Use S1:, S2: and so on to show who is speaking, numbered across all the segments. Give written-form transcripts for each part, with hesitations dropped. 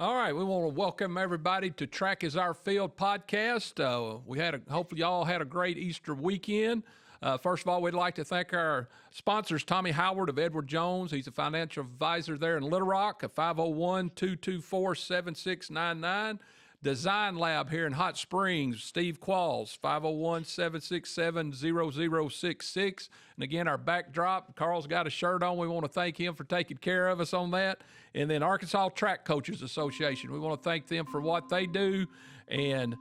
S1: All right, we want to welcome everybody to Track is Our Field podcast. Hopefully y'all had a great Easter weekend. First of all, we'd like to thank our sponsors, Tommy Howard of Edward Jones. He's a financial advisor there in Little Rock at 501-224-7699. Design Lab here in Hot Springs, Steve Qualls, 501-767-0066. And again, our backdrop, Carl's got a shirt on. We want to thank him for taking care of us on that. And then Arkansas Track Coaches Association. We want to thank them for what they do. And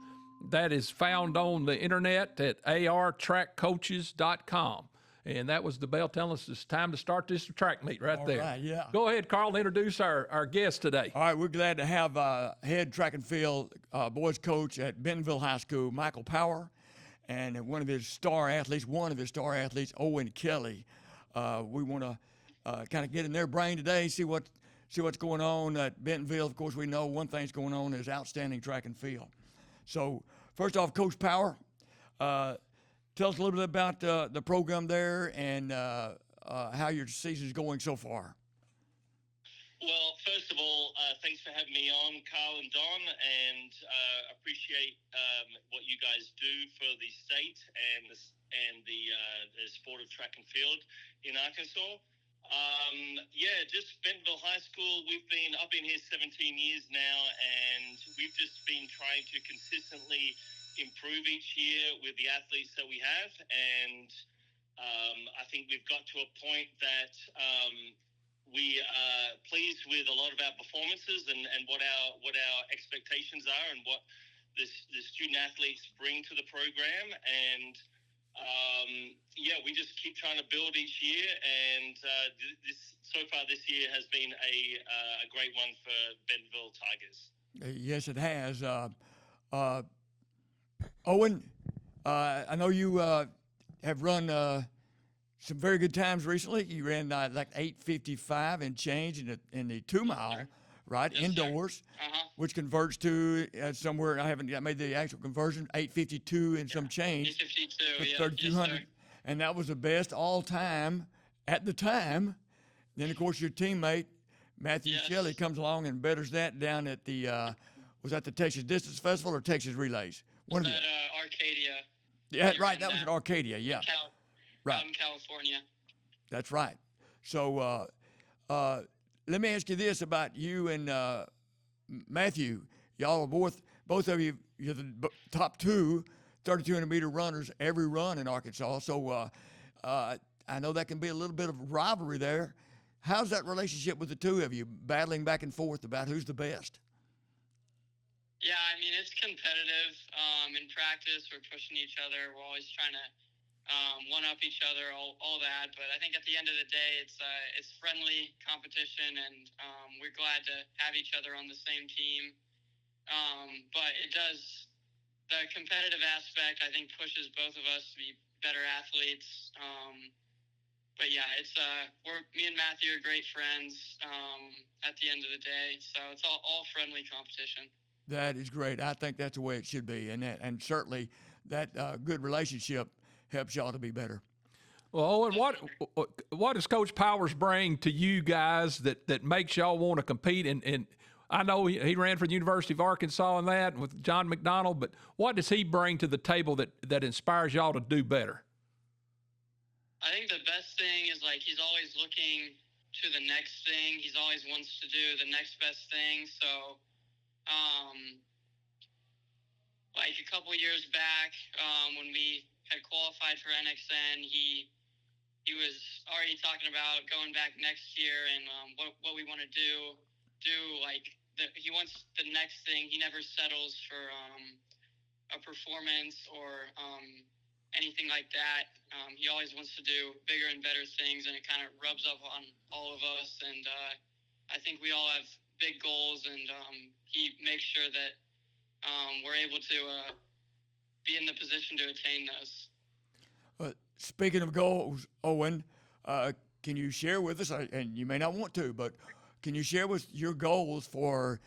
S1: that is found on the internet at artrackcoaches.com. And that was the bell telling us it's time to start this track meet right there.
S2: All right, yeah.
S1: Go ahead, Carl, and introduce our guest today.
S2: All right, we're glad to have head track and field boys coach at Bentonville High School, Michael Power, and one of his star athletes, Owen Kelley. We want to kind of get in their brain today, see what's going on at Bentonville. Of course, we know one thing's going on is outstanding track and field. So first off, Coach Power, tell us a little bit about the program there and how your season's going so far.
S3: Well, first of all, thanks for having me on, Carl and Don, and appreciate what you guys do for the state and the sport of track and field in Arkansas. Just Bentonville High School. I've been here 17 years now, and we've just been trying to consistently improve each year with the athletes that we have, and I think we've got to a point that we are pleased with a lot of our performances and what our expectations are and what the student athletes bring to the program, and we just keep trying to build each year, and this year has been a great one for Bentonville Tigers.
S2: Yes, it has. Owen, I know you have run some very good times recently. You ran like 8:55 and change in the 2 mile, right?
S3: Yes,
S2: indoors, which converts to somewhere, I haven't made the actual conversion, 8:52 and some change.
S3: 8:52, yeah.
S2: 3,200.
S3: Yes,
S2: and that was the best all time at the time. Then, of course, your teammate, Matthew Shelley, comes along and betters that down at the, was that the Texas Distance Festival or Texas Relays?
S3: One of Arcadia.
S2: Yeah, right. That was at Arcadia, yeah.
S3: Out in California.
S2: That's right. So let me ask you this about you and Matthew. Y'all are both of you, you're the top two 3,200-meter runners every run in Arkansas. So I know that can be a little bit of rivalry there. How's that relationship with the two of you, battling back and forth about who's the best?
S4: Yeah, I mean, it's competitive. In practice, we're pushing each other. We're always trying to one-up each other, all that. But I think at the end of the day, it's friendly competition, and we're glad to have each other on the same team. But it does, the competitive aspect, I think, pushes both of us to be better athletes. But yeah, it's me and Matthew are great friends at the end of the day. So it's all friendly competition.
S2: That is great. I think that's the way it should be, and certainly that good relationship helps y'all to be better.
S1: Well, Owen, what does Coach Powers bring to you guys that makes y'all want to compete? And I know he ran for the University of Arkansas and that with John McDonald, but what does he bring to the table that inspires y'all to do better?
S4: I think the best thing is, he's always looking to the next thing. He's always wants to do the next best thing. So, a couple years back, when we had qualified for NXN, he was already talking about going back next year and what we want to do. He wants the next thing. He never settles for a performance or anything like that. He always wants to do bigger and better things, and it kind of rubs up on all of us. And I think we all have big goals, and he makes sure that we're able to be in the position to attain those.
S2: Speaking of goals, Owen, can you share with us, and you may not want to, but can you share with your goals for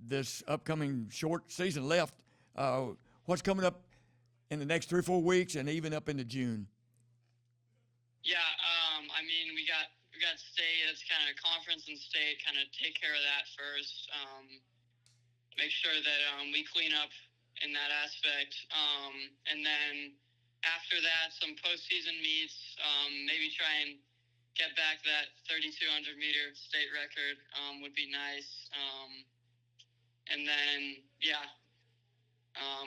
S2: this upcoming short season left? What's coming up in the next 3 or 4 weeks, and even up into June?
S4: Yeah, I mean, we got state. That's kind of conference and state, kind of take care of that first. Make sure that we clean up in that aspect. And then after that, some postseason meets, maybe try and get back that 3,200 meter state record would be nice. And then,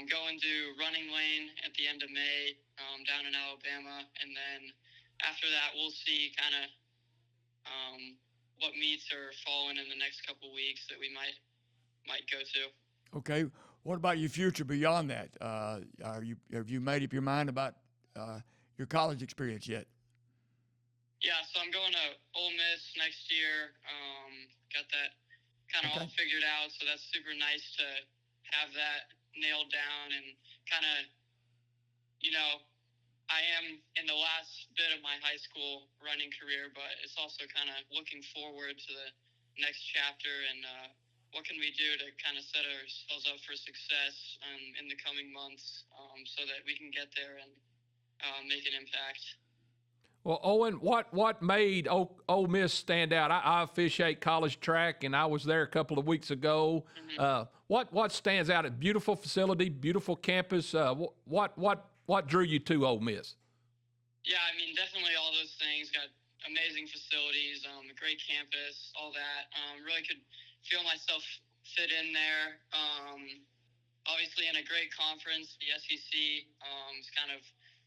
S4: going to running lane at the end of May down in Alabama. And then after that, we'll see kind of what meets are falling in the next couple weeks that we might go to.
S2: Okay. What about your future beyond that? Have you made up your mind about your college experience yet?
S4: Yeah, so I'm going to Ole Miss next year. Got that kind of all figured out, so that's super nice to have that nailed down and kind of, I am in the last bit of my high school running career, but it's also kind of looking forward to the next chapter and what can we do to kind of set ourselves up for success in the coming months so that we can get there and make an impact.
S1: Well, Owen, what made Ole Miss stand out? I officiate college track, and I was there a couple of weeks ago. Mm-hmm. What stands out? A beautiful facility, beautiful campus. What drew you to Ole Miss?
S4: Yeah, I mean, definitely all those things. Got amazing facilities, a great campus, all that. Really could feel myself fit in there. Obviously, in a great conference, the SEC is kind of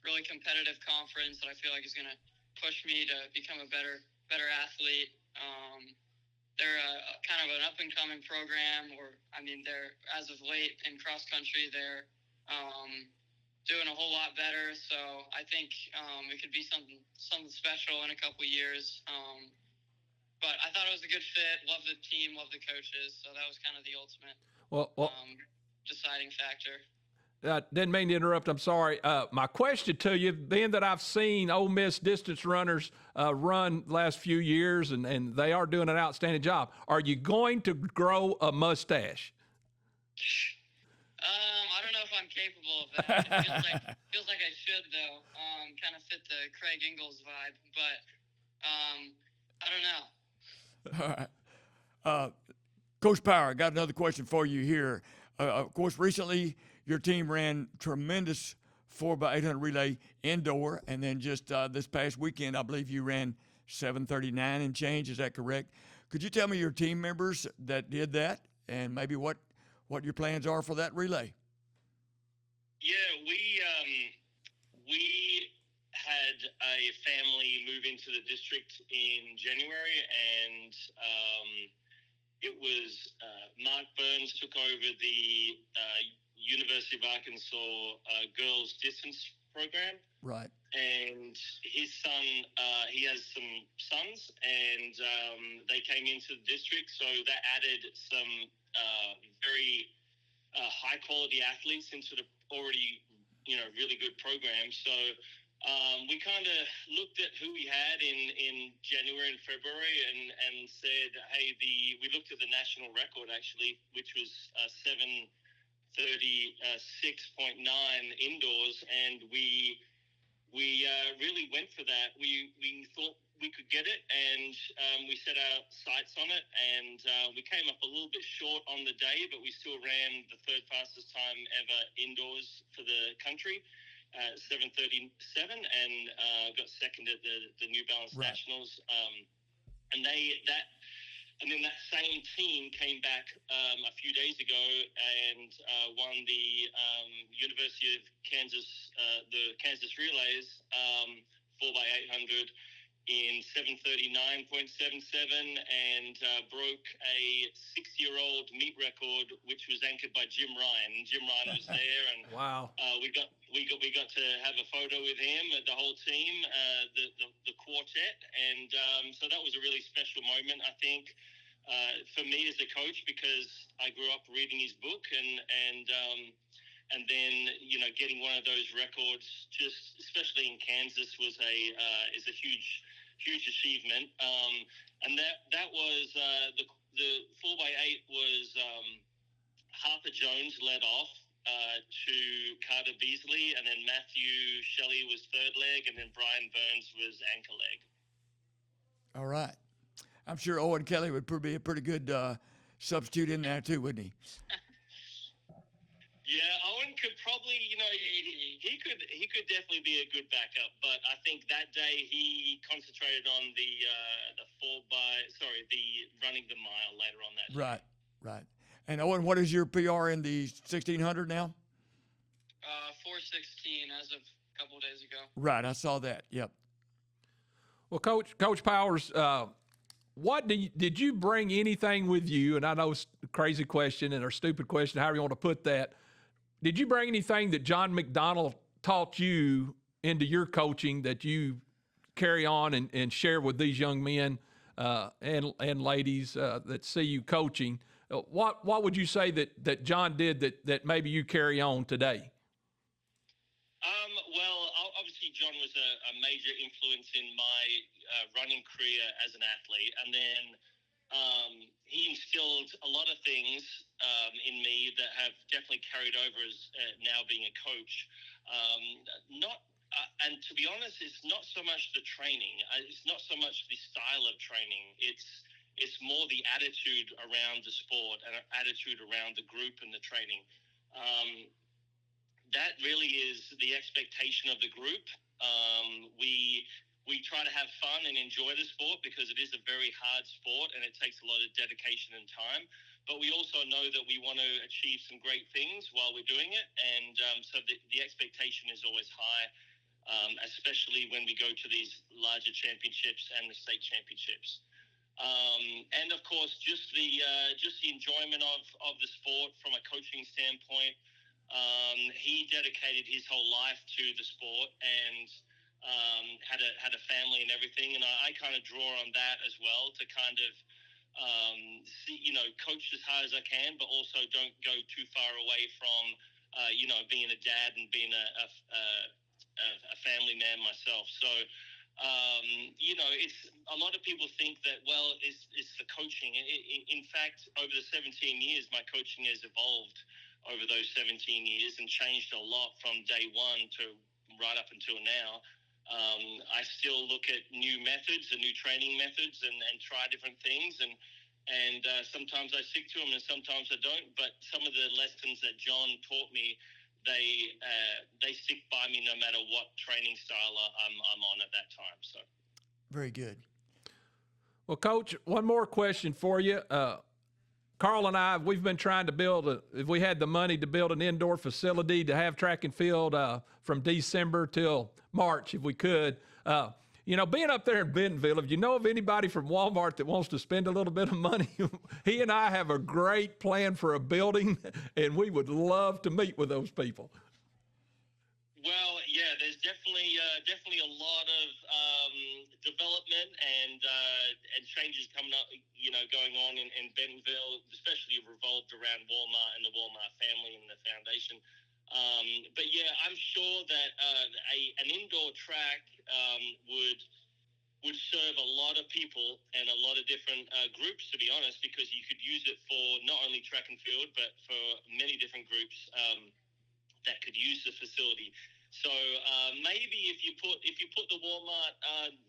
S4: really competitive conference that I feel like is going to push me to become a better athlete. They're kind of an up-and-coming program, they're, as of late in cross-country, they're doing a whole lot better. So I think it could be something special in a couple years. But I thought it was a good fit. Love the team, love the coaches. So that was kind of the ultimate deciding factor.
S1: Didn't mean to interrupt. I'm sorry. My question to you, being that I've seen Ole Miss distance runners run last few years, and they are doing an outstanding job, are you going to grow a mustache?
S4: I don't know if I'm capable of that. It feels like I should, though. Kind of fit the Craig Ingalls vibe, but I don't know.
S2: All right. Coach Power, I got another question for you here. Of course, recently your team ran tremendous 4x800 relay indoor, and then just this past weekend, I believe you ran 7:39 and change. Is that correct? Could you tell me your team members that did that, and maybe what your plans are for that relay?
S3: Yeah, we had a family move into the district in January, and it was Mark Burns took over the University of Arkansas girls distance program.
S2: Right.
S3: And his son, he has some sons, and they came into the district, so that added some very high-quality athletes into the already, really good program. So we kind of looked at who we had in January and February and said, hey, we looked at the national record, actually, which was 7:36.9 indoors, and we really went for that. We thought we could get it, and we set our sights on it, and we came up a little bit short on the day, but we still ran the third fastest time ever indoors for the country, 7:37, and got second at the New Balance Nationals. And then that same team came back a few days ago and won the University of Kansas, the Kansas Relays 4x800 in 7:39.77, and broke a 6-year-old meet record, which was anchored by Jim Ryan. Jim Ryan was there, and
S1: wow,
S3: we got to have a photo with him, the whole team, the quartet, and so that was a really special moment, I think. For me as a coach, because I grew up reading his book, and then getting one of those records, just especially in Kansas, is a huge achievement. And that was the 4x8 was Harper Jones led off to Carter Beasley, and then Matthew Shelley was third leg, and then Brian Burns was anchor leg.
S2: All right. I'm sure Owen Kelley would be a pretty good substitute in there too, wouldn't he?
S3: Yeah, Owen could probably, he could definitely be a good backup, but I think that day he concentrated on the running the mile later on that day.
S2: Right. And Owen, what is your PR in the 1600 now?
S4: 416 as of a couple of days ago.
S2: Right, I saw that. Yep.
S1: Well, Coach Powers, did you bring anything with you? And I know it's a crazy question or stupid question, however you want to put that. Did you bring anything that John McDonald taught you into your coaching that you carry on and share with these young men and ladies that see you coaching? What would you say that John did that maybe you carry on today?
S3: Well, obviously John was a major influence in my running career as an athlete, and then he instilled a lot of things in me that have definitely carried over as now being a coach. And to be honest, it's not so much the training. It's not so much the style of training. It's more the attitude around the sport and attitude around the group and the training. That really is the expectation of the group. We try to have fun and enjoy the sport because it is a very hard sport and it takes a lot of dedication and time. But we also know that we want to achieve some great things while we're doing it. And so the expectation is always high, especially when we go to these larger championships and the state championships. And of course, just the enjoyment of the sport from a coaching standpoint. He dedicated his whole life to the sport and had a family and everything. And I kind of draw on that as well to kind of coach as hard as I can, but also don't go too far away from being a dad and being a family man myself. So. It's a lot of people think that, well, it's the coaching. In fact, over the 17 years, my coaching has evolved over those 17 years and changed a lot from day one to right up until now. I still look at new methods and new training methods and try different things. And sometimes I stick to them and sometimes I don't. But some of the lessons that John taught me, they stick by me no matter what training style I'm on at that time. So
S2: very good.
S1: Well, Coach, one more question for you. Carl and I, we've been trying to if we had the money to build an indoor facility to have track and field from December till March, if we could. Being up there in Bentonville, if you know of anybody from Walmart that wants to spend a little bit of money, he and I have a great plan for a building, and we would love to meet with those people.
S3: Well, yeah, there's definitely a lot of development and changes coming up, going on in Bentonville, especially revolved around Walmart and the Walmart family and the foundation. But yeah, I'm sure that an indoor track would serve a lot of people and a lot of different groups, to be honest, because you could use it for not only track and field, but for many different groups that could use the facility. So maybe if you put the Walmart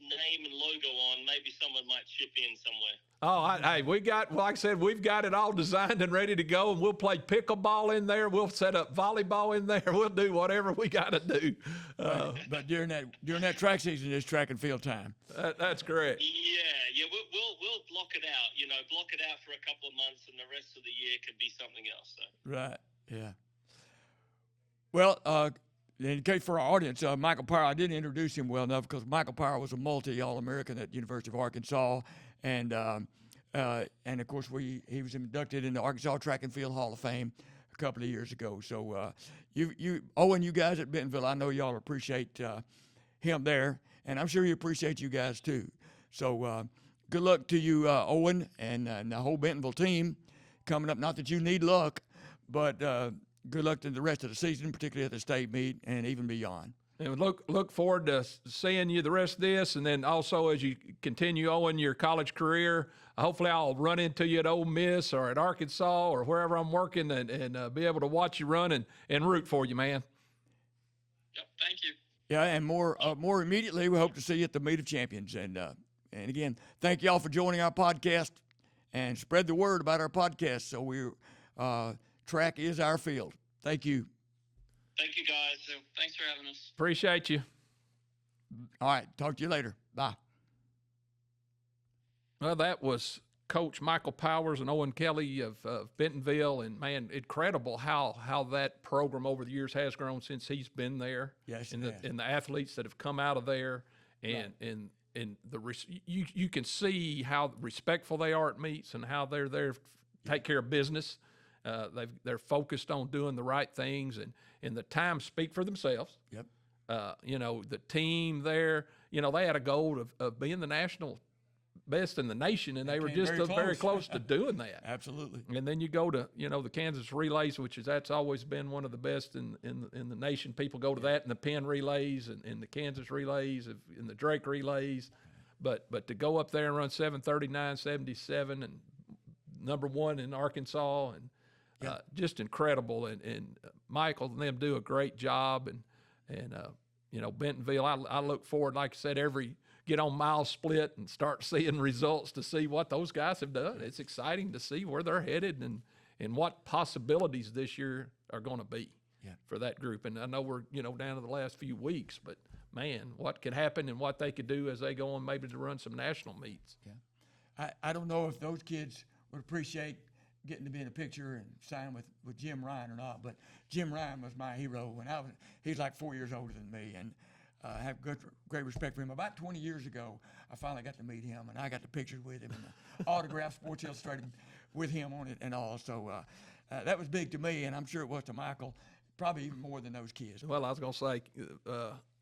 S3: name and logo on, maybe someone might chip in somewhere.
S1: Oh, like I said, we've got it all designed and ready to go, and we'll play pickleball in there. We'll set up volleyball in there. We'll do whatever we got to do.
S2: But during that track season, it's track and field time.
S1: That's correct.
S3: Yeah, we'll block it out. Block it out for a couple of months, and the rest of the year could be something else. So.
S2: Right. Yeah. Well, in case for our audience, Michael Power, I didn't introduce him well enough because Michael Power was a multi-All-American at University of Arkansas, and of course he was inducted in the Arkansas Track and Field Hall of Fame a couple of years ago. So Owen, you guys at Bentonville, I know y'all appreciate him there, and I'm sure he appreciates you guys too. So good luck to you, Owen, and the whole Bentonville team coming up. Not that you need luck, but good luck to the rest of the season, particularly at the state meet and even beyond.
S1: And look forward to seeing you the rest of this, and then also as you continue, Owen, your college career, hopefully I'll run into you at Ole Miss or at Arkansas or wherever I'm working and be able to watch you run and root for you, man.
S4: Yep, thank you.
S2: Yeah, and more immediately, we hope to see you at the Meet of Champions And again, thank y'all for joining our podcast and spread the word about our podcast. So track is our field. Thank you.
S3: Thank you, guys.
S4: So thanks for having us.
S1: Appreciate you.
S2: All right. Talk to you later. Bye.
S1: Well, that was Coach Michael Powers and Owen Kelley of Bentonville, and man, incredible how that program over the years has grown since he's been there.
S2: Yes,
S1: and the athletes that have come out of there, and you can see how respectful they are at meets and how they're there to take care of business. They're focused on doing the right things, and the times speak for themselves.
S2: Yep.
S1: The team there, they had a goal of being the national best in the nation, and they were just very close to doing that.
S2: Absolutely.
S1: And then you go to the Kansas relays, that's always been one of the best in the nation. People go to that, and the Penn relays and the Kansas relays and the Drake relays, but to go up there and run 7:39.77 and number one in Arkansas, and just incredible. And Michael and them do a great job, and Bentonville. I look forward, like I said, get on mile split and start seeing results to see what those guys have done. It's exciting to see where they're headed and what possibilities this year are going to be for that group. And I know we're, down to the last few weeks, but man, what could happen and what they could do as they go on maybe to run some national meets.
S2: Yeah. I don't know if those kids would appreciate getting to be in a picture and sign with Jim Ryan or not, but Jim Ryan was my hero when he's like 4 years older than me, and I have great respect for him. About 20 years ago, I finally got to meet him, and I got the pictures with him and the autograph Sports Illustrated with him on it and all. So that was big to me, and I'm sure it was to Michael, probably even more than those kids.
S1: Well, I was going to say,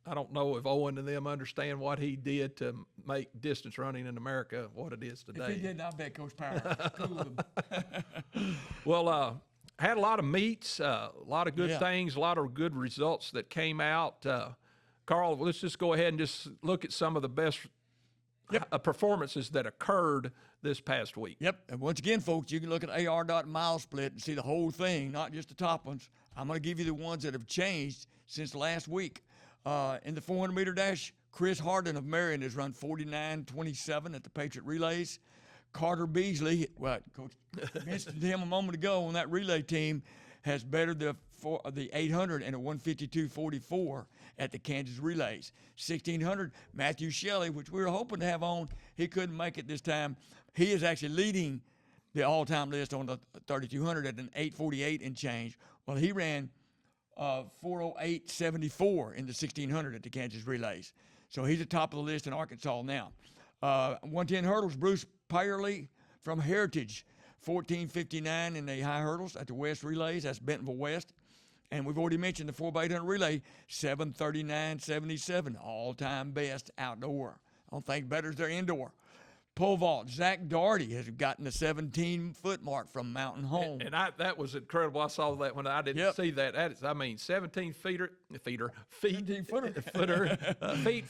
S1: I don't know if Owen and them understand what he did to make distance running in America what it is today.
S2: If he didn't, I bet Coach Power schooled him.
S1: Well, had a lot of meets, a lot of good things, a lot of good results that came out. Carl, let's just go ahead and just look at some of the best performances that occurred this past week.
S2: Yep. And once again, folks, you can look at AR.milesplit and see the whole thing, not just the top ones. I'm going to give you the ones that have changed since last week. In the 400-meter dash, Chris Harden of Marion has run 49.27 at the Patriot Relays. Carter Beasley, Coach mentioned him a moment ago on that relay team, has bettered the 800 and a 152.44 at the Kansas Relays. 1600, Matthew Shelley, which we were hoping to have on, he couldn't make it this time. He is actually leading the all-time list on the 3200 at an 8:48 and change. Well, he ran 4:08.74 in the 1600 at the Kansas Relays. So he's at the top of the list in Arkansas now. 110 hurdles, Bruce Peyerly from Heritage, 14:59 in the high hurdles at the West Relays. That's Bentonville West. And we've already mentioned the 4x800 relay, 7:39.77, all-time best outdoor. I don't think better is their indoor. Pole vault, Zach Daugherty has gotten the 17-foot mark from Mountain Home.
S1: And that was incredible. I saw that when I didn't see that. 17 feet,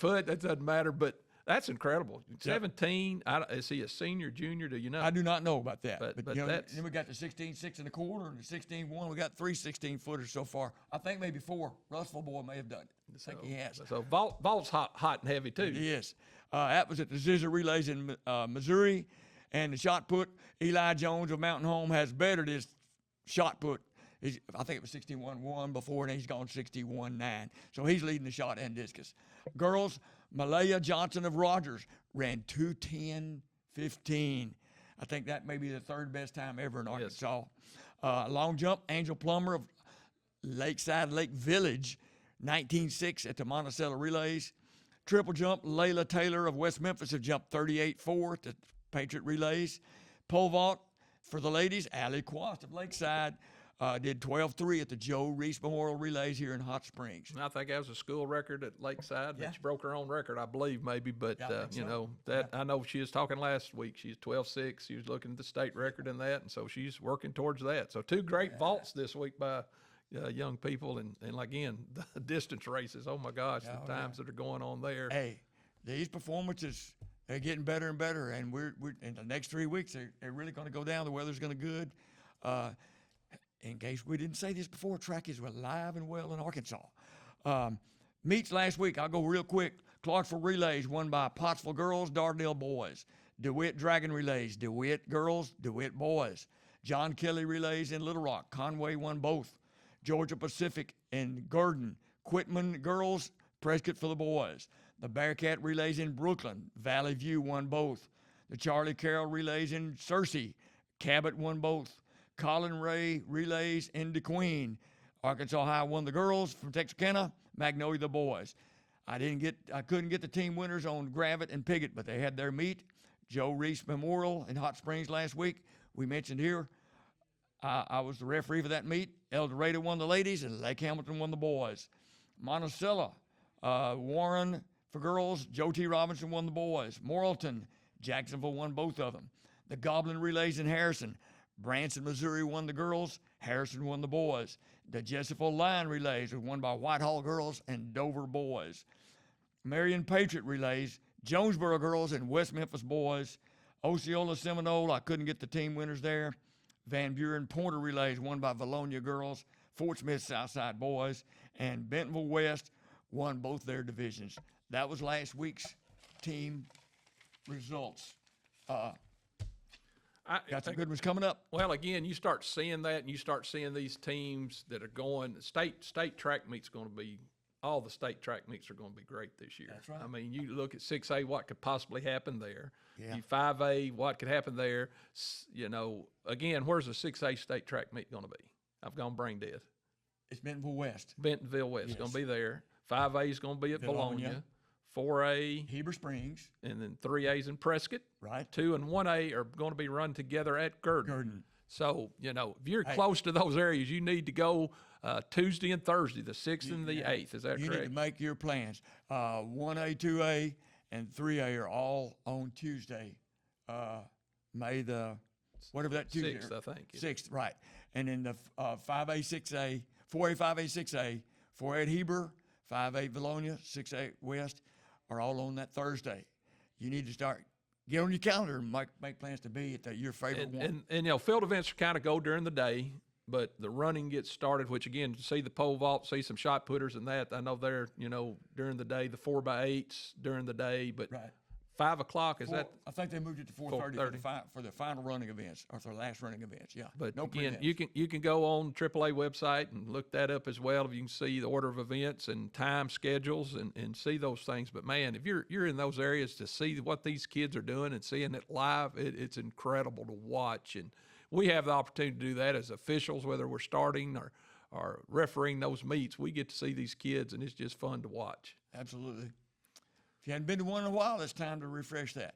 S1: that doesn't matter, but that's incredible. 17, is he a senior, junior, do you know?
S2: I do not know about that.
S1: But
S2: then we got the 16.6 1/4 and the 16.1. We got 3 16-footers so far. I think maybe 4. Russell Boy may have done it. I think he has.
S1: So vault's hot and heavy too.
S2: Yes. That was at the Scissor Relays in Missouri. And the shot put, Eli Jones of Mountain Home has bettered his shot put. I think it was 61.1 before, and he's gone 61.9. So he's leading the shot and discus. Girls, Malaya Johnson of Rogers ran 2:10.15. I think that may be the third best time ever in Arkansas. Long jump, Angel Plummer of Lakeside Lake Village, 19.6 at the Monticello Relays. Triple jump, Layla Taylor of West Memphis have jumped 38.4 at the Patriot Relays. Pole vault for the ladies, Allie Quast of Lakeside did 12.3 at the Joe Reese Memorial Relays here in Hot Springs.
S1: I think that was a school record at Lakeside. She broke her own record, I believe, maybe. But, I know she was talking last week. She's 12.6. She was looking at the state record in that, and so she's working towards that. So 2 great vaults this week by young people. And again, the distance races, oh, my gosh, the times that are going on there.
S2: Hey, these performances, they're getting better and better. And we're in the next 3 weeks, they're really going to go down. The weather's going to be good. In case we didn't say this before, track is alive and well in Arkansas. Meets last week, I'll go real quick. Clarksville Relays won by Pottsville Girls, Dardanelle Boys. DeWitt Dragon Relays, DeWitt Girls, DeWitt Boys. John Kelly Relays in Little Rock, Conway won both. Georgia Pacific in Gurdon, Quitman Girls, Prescott for the boys. The Bearcat Relays in Brooklyn, Valley View won both. The Charlie Carroll Relays in Searcy, Cabot won both. Colin Ray Relays in DeQueen, Arkansas High won the girls from Texarkana, Magnolia the boys. I couldn't get the team winners on Gravett and Piggott, but they had their meet. Joe Reese Memorial in Hot Springs last week. We mentioned here, I was the referee for that meet. El Dorado won the ladies, and Lake Hamilton won the boys. Monticello, Warren for girls, Joe T. Robinson won the boys. Morrilton, Jacksonville won both of them. The Goblin Relays in Harrison, Branson, Missouri won the girls, Harrison won the boys. The Jessicaville Lion Relays was won by Whitehall girls and Dover boys. Marion Patriot Relays, Jonesboro girls and West Memphis boys. Osceola Seminole, I couldn't get the team winners there. Van Buren Pointer Relays won by Valonia girls, Fort Smith Southside boys, and Bentonville West won both their divisions. That was last week's team results. Got some good ones coming up.
S1: Well, again, you start seeing that, and you start seeing these teams that are going. State track meets going to be. All the state track meets are going to be great this year.
S2: That's right.
S1: I mean, you look at 6A, what could possibly happen there.
S2: Yeah.
S1: You 5A, what could happen there. You know, again, where's the 6A state track meet going to be? I've gone brain dead.
S2: It's Bentonville West.
S1: Bentonville West is
S2: Yes.
S1: going to be there. 5A is going to be at Bologna. 4A,
S2: Heber Springs,
S1: and then 3A's in Prescott.
S2: right?
S1: 2 and 1A are going to be run together at Gurdon.
S2: Gurdon.
S1: So, you know, if you're close to those areas, you need to go Tuesday and Thursday, the 6th and the 8th. Is that
S2: You
S1: correct?
S2: need to make your plans. 1A, 2A, and 3A are all on Tuesday, May the, whatever that Tuesday.
S1: 6th, I think.
S2: 6th, right. And then the 5A, 6A, 4A, 5A, 6A, 4A at Heber, 5A Valonia, 6A West are all on that Thursday. You need to get on your calendar and make plans to be at your favorite one.
S1: And, you know, field events kind of go during the day, but the running gets started, which, again, to see the pole vault, see some shot putters and that, I know they're, you know, during the day, the 4x8s during the day, but
S2: Right.
S1: 5 o'clock, is that?
S2: I think they moved it to 4:30 for the final running events, or for the last running events, yeah.
S1: But
S2: no
S1: again,
S2: pre-events.
S1: you can go on AAA website and look that up as well. If you can see the order of events and time schedules and see those things. But man, if you're in those areas to see what these kids are doing and seeing it live, it's incredible to watch. And we have the opportunity to do that as officials, whether we're starting or refereeing those meets. We get to see these kids, and it's just fun to watch.
S2: Absolutely. If you hadn't been to one in a while, it's time to refresh that.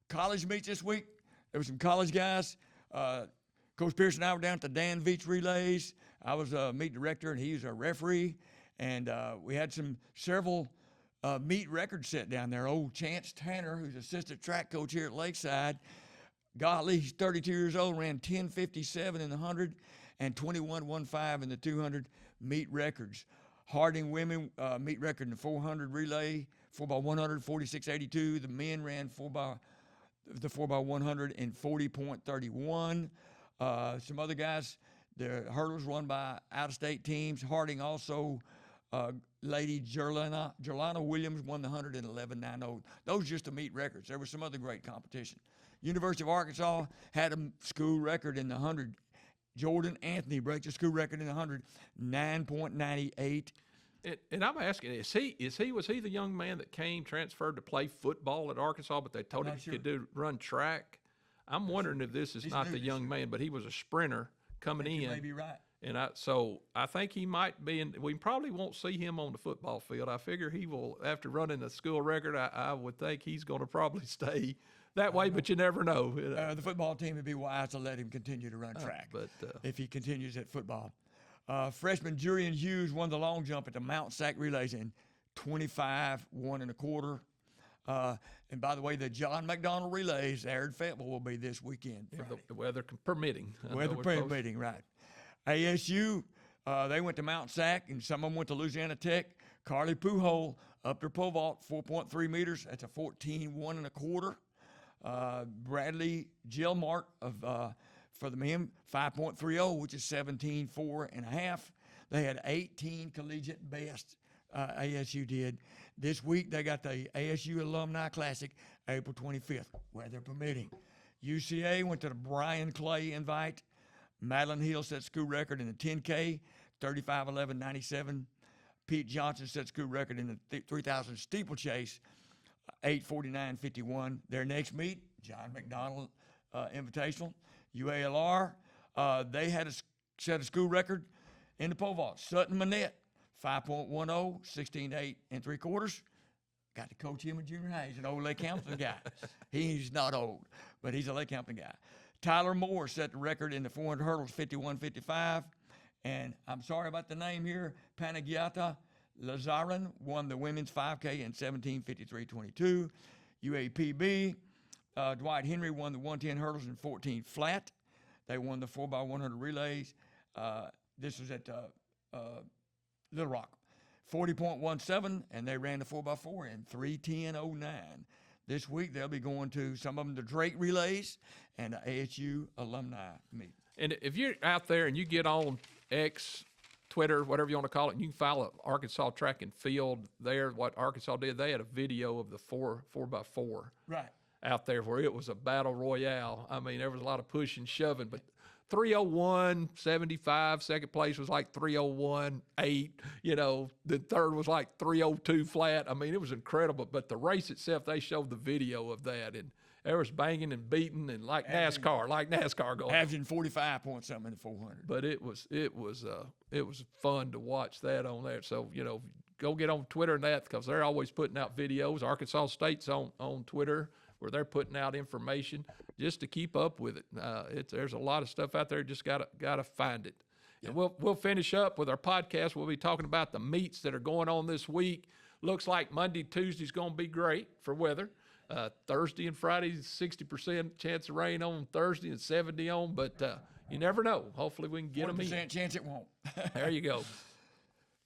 S2: College meets this week. There were some college guys. Coach Pierce and I were down at the Dan Veach Relays. I was a meet director, and he was a referee. And we had several meet records set down there. Old Chance Tanner, who's assistant track coach here at Lakeside, golly, he's 32 years old, ran 10:57 in the 100 and 21:15 in the 200 meet records. Harding women meet record in the 400 relay, 4x100, 46:82. The men ran 4x100 in 40.31. Some other guys, the hurdles run by out-of-state teams. Harding also, Lady Jerlana Williams won the 100 in 11:90. Those just to meet records. There was some other great competition. University of Arkansas had a school record in the 100. Jordan Anthony breaks the school record in the 100, 9.98.
S1: And I'm asking, was he the young man that transferred to play football at Arkansas, but they told him he could run track? I'm wondering if this is not the young man, but he was a sprinter coming in.
S2: You may be right.
S1: And I think he might be in. We probably won't see him on the football field. I figure he will, after running the school record. I would think he's going to probably stay that way, but you never know.
S2: The football team would be wise to let him continue to run track, if he continues at football. Freshman Jurian Hughes won the long jump at the Mount Sac Relays in 25, 1 1/4. And by the way, the John McDonald Relays, Aaron Fayetteville, will be this weekend.
S1: The weather permitting.
S2: Weather permitting, right. ASU, they went to Mount Sac, and some of them went to Louisiana Tech. Carly Pujol up their pole vault, 4.3 meters. That's a 14, 1 1/4. Bradley Gilmart for the men, 5.30, which is 17, 4 1/2. They had 18 collegiate best ASU did. This week they got the ASU Alumni Classic, April 25th, weather permitting. UCA went to the Brian Clay invite. Madeline Hill set school record in the 10K, 35:11:97. Pete Johnson set school record in the 3,000 steeplechase, 8:49:51. Their next meet, John McDonald Invitational. UALR, they had set a school record in the pole vault. Sutton Manette, 5.10, 16:8 3/4. Got to coach him in junior high. He's an old Lake Hampton guy. He's not old, but he's a Lake Hampton guy. Tyler Moore set the record in the 400 hurdles, 51:55. And I'm sorry about the name here. Panagiata Lazaran won the women's 5K in 17:53:22. UAPB, Dwight Henry won the 110 hurdles in 14 flat. They won the 4x100 relays. This was at Little Rock. 40.17, and they ran the 4x4 in 3:10:09. This week they'll be going to some of them the Drake relays and the ASU alumni meet.
S1: And if you're out there and you get on X, Twitter, whatever you want to call it, and you can follow Arkansas Track and Field there. What Arkansas did, they had a video of the 4x4
S2: Right.
S1: out there where it was a battle royale. I mean, there was a lot of pushing, shoving, but 3:01:75. Second place was like 3:01:8. You know, the third was like 3:02 flat. I mean, it was incredible. But the race itself, they showed the video of that, and there was banging and beating and like NASCAR going.
S2: Averaging 45 point something in the 400.
S1: But it was fun to watch that on there. So go get on Twitter and that because they're always putting out videos. Arkansas State's on Twitter, where they're putting out information just to keep up with it. There's a lot of stuff out there. Just gotta find it. Yeah. And we'll finish up with our podcast. We'll be talking about the meets that are going on this week. Looks like Monday, Tuesday's going to be great for weather. Thursday and Friday, 60% chance of rain on Thursday and 70 on, but you never know. Hopefully we can get them in.
S2: 40% chance it won't.
S1: There you go.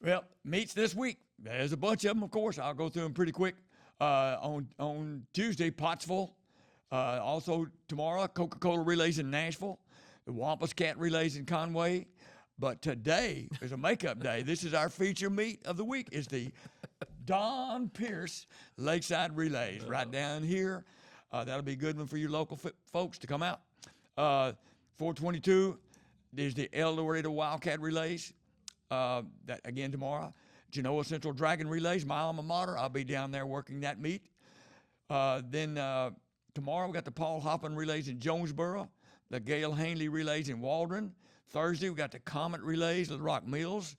S2: Well, meets this week. There's a bunch of them, of course. I'll go through them pretty quick. On Tuesday, Pottsville. Also tomorrow, Coca-Cola relays in Nashville. The Wampus Cat relays in Conway. But today is a makeup day. This is our feature meet of the week. Is the Don Pierce Lakeside Relays right down here. That'll be a good one for you local folks to come out. 422 is the El Dorado Wildcat Relays. That again tomorrow. Genoa Central Dragon Relays, my alma mater. I'll be down there working that meet. Then tomorrow we got the Paul Hoppin Relays in Jonesboro, the Gail Hanley Relays in Waldron. Thursday we got the Comet Relays, Little Rock Mills.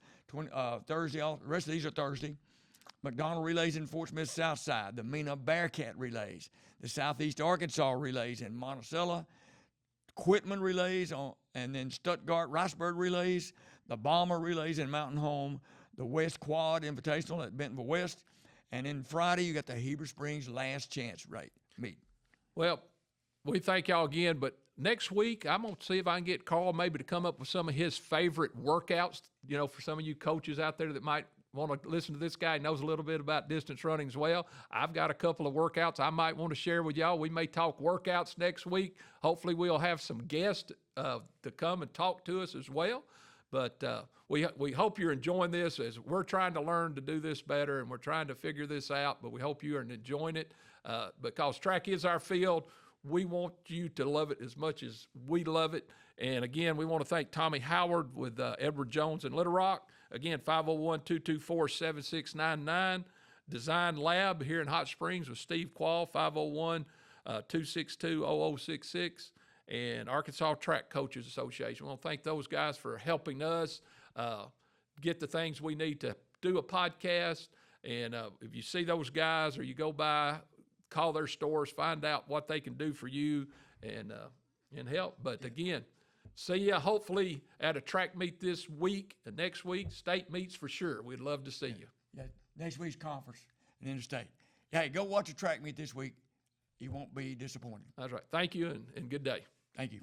S2: Thursday, the rest of these are Thursday. McDonald Relays in Fort Smith Southside, the Mena Bearcat Relays, the Southeast Arkansas Relays in Monticello, Quitman Relays, and then Stuttgart Ricebird Relays, the Bomber Relays in Mountain Home, the West Quad Invitational at Bentonville West, and then Friday you got the Heber Springs Last Chance meet.
S1: Well, we thank y'all again, but next week I'm going to see if I can get Carl maybe to come up with some of his favorite workouts, for some of you coaches out there that might want to listen to this guy. He knows a little bit about distance running as well. I've got a couple of workouts I might want to share with y'all. We may talk workouts next week. Hopefully we'll have some guests to come and talk to us as well. But we hope you're enjoying this as we're trying to learn to do this better, and we're trying to figure this out, but we hope you are enjoying it because track is our field. We want you to love it as much as we love it. And again, we want to thank Tommy Howard with Edward Jones in Little Rock. Again, 501-224-7699. Design Lab here in Hot Springs with Steve Quall, 501-262-0066. And Arkansas Track Coaches Association. We want to thank those guys for helping us get the things we need to do a podcast. And if you see those guys or you go by, call their stores, find out what they can do for you and help. But again, see you hopefully at a track meet this week and next week. State meets for sure. We'd love to see you.
S2: Yeah, next week's conference and interstate. Hey, go watch a track meet this week. You won't be disappointed.
S1: That's right. Thank you and good day.
S2: Thank you.